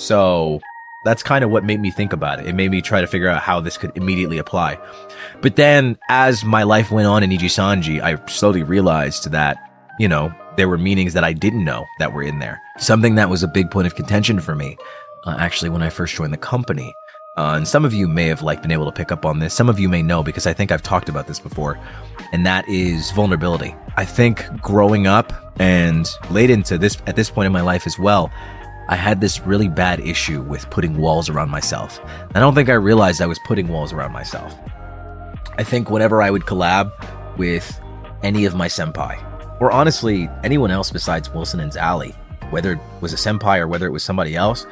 So that's kind of what made me think about it. It made me try to figure out how this could immediately apply. But then as my life went on in Nijisanji, I slowly realized that, you know, there were meanings that I didn't know that were in there. Something that was a big point of contention for me, actually, when I first joined the company. And some of you may have been able to pick up on this. Some of you may know because I think I've talked about this before. And that is vulnerability. I think growing up and late into this, at this point in my life as well, I had this really bad issue with putting walls around myself. I don't think I realized I was putting walls around myself. I think whenever I would collab with any of my senpai, or honestly, anyone else besides Wilson and Zally, whether it was a senpai or whether it was somebody else,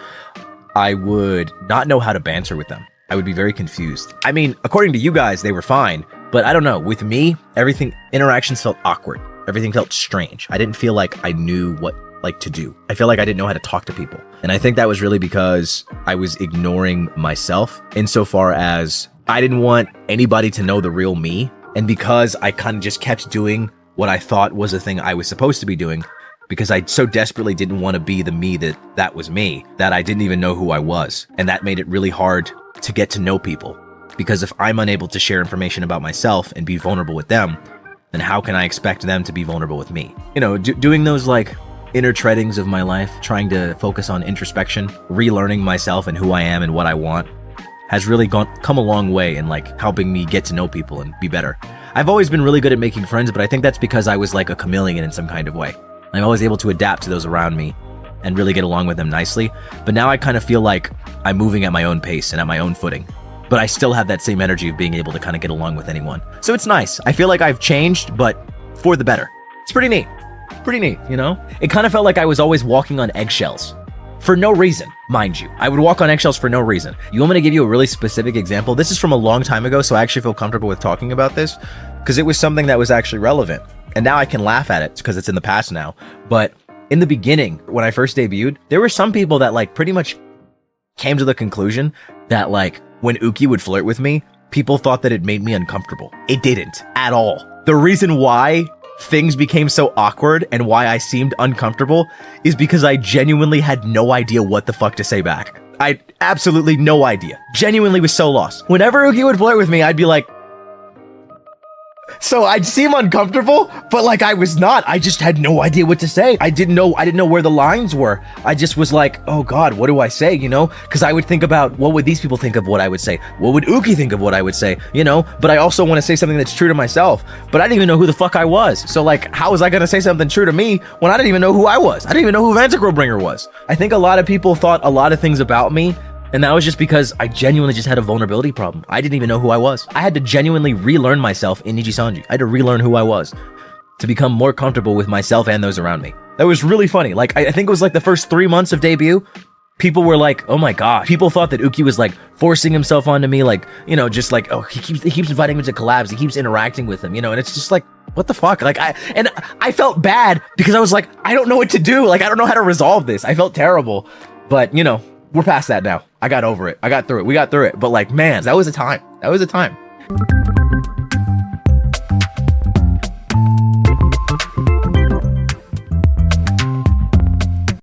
I would not know how to banter with them. I would be very confused. I mean, according to you guys, they were fine, but I don't know. With me, interactions felt awkward. Everything felt strange. I didn't feel like I knew what to do. I feel like I didn't know how to talk to people. And I think that was really because I was ignoring myself insofar as I didn't want anybody to know the real me. And because I kind of just kept doing what I thought was the thing I was supposed to be doing, because I so desperately didn't want to be the me that was me, that I didn't even know who I was. And that made it really hard to get to know people. Because if I'm unable to share information about myself and be vulnerable with them, then how can I expect them to be vulnerable with me? You know, doing those inner treadings of my life, trying to focus on introspection, relearning myself and who I am and what I want, has really come a long way in helping me get to know people and be better. I've always been really good at making friends, but I think that's because I was like a chameleon in some kind of way. I'm always able to adapt to those around me and really get along with them nicely. But now I kind of feel like I'm moving at my own pace and at my own footing. But I still have that same energy of being able to kind of get along with anyone. So it's nice. I feel like I've changed, but for the better. It's pretty neat. Pretty neat, you know? It kind of felt like I was always walking on eggshells. For no reason, mind you. I would walk on eggshells for no reason. You want me to give you a really specific example? This is from a long time ago, so I actually feel comfortable with talking about this because it was something that was actually relevant. And now I can laugh at it because it's in the past now. But in the beginning, when I first debuted, there were some people that pretty much came to the conclusion that when Uki would flirt with me, people thought that it made me uncomfortable. It didn't at all. The reason why things became so awkward and why I seemed uncomfortable is because I genuinely had no idea what the fuck to say back. I absolutely no idea. Genuinely was so lost. Whenever Uki would flirt with me, I'd be like, so I'd seem uncomfortable, but I was not. I just had no idea what to say. I didn't know where the lines were. I just was like, oh God, what do I say? You know, because I would think about what would these people think of what I would say? What would Uki think of what I would say? You know, but I also want to say something that's true to myself, but I didn't even know who the fuck I was. So how was I going to say something true to me when I didn't even know who I was? I didn't even know who Vanta Bringer was. I think a lot of people thought a lot of things about me, and that was just because I genuinely just had a vulnerability problem. I didn't even know who I was. I had to genuinely relearn myself in Nijisanji. I had to relearn who I was to become more comfortable with myself and those around me. That was really funny. I think it was the first 3 months of debut, people were like, oh my God. People thought that Uki was forcing himself onto me, oh, he keeps inviting me to collabs. He keeps interacting with him, you know, and it's just what the fuck? I felt bad because I was like, I don't know what to do. I don't know how to resolve this. I felt terrible, but you know, we're past that now. I got over it. I got through it. We got through it. But man, that was a time. That was a time.